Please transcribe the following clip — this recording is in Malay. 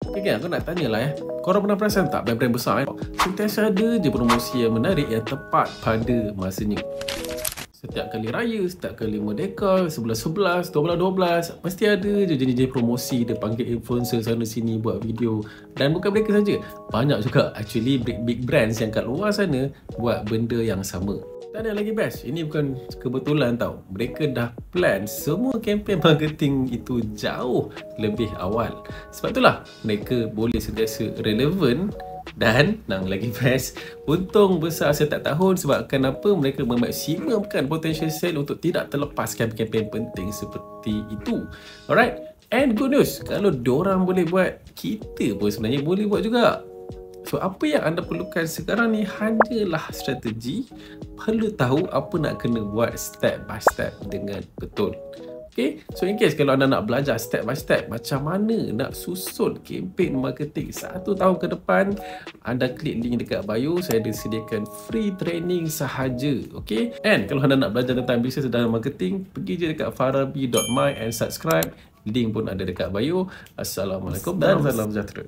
Okay, kan, aku nak tanya lah korang pernah perasan tak brand-brand besar sentiasa ada je promosi yang menarik yang tepat pada masanya. Setiap kali raya, setiap kali Merdeka, 11-11, 12-12, mesti ada je jenis-jenis promosi. Dia panggil influencer sana sini buat video. Dan bukan mereka saja, banyak juga actually big brands yang kat luar sana buat benda yang sama. Dan yang lagi best, ini bukan kebetulan tau. Mereka dah plan semua kempen marketing itu jauh lebih awal. Sebab itulah mereka boleh sentiasa relevan. Dan yang lagi best, untung besar setiap tahun sebab kenapa mereka memaksimumkan potential sale untuk tidak terlepaskan kempen penting seperti itu. Alright, and good news, kalau diorang boleh buat, kita pun sebenarnya boleh buat juga. So apa yang anda perlukan sekarang ni hanyalah strategi, perlu tahu apa nak kena buat step by step dengan betul. Okay, so in case kalau anda nak belajar step by step macam mana nak susun kempen marketing 1 tahun ke depan, anda klik link dekat bio. Saya ada sediakan free training sahaja. Okay, and kalau anda nak belajar tentang bisnes dan marketing, pergi je dekat farabi.my and subscribe. Link pun ada dekat bio. Assalamualaikum dan salam sejahtera.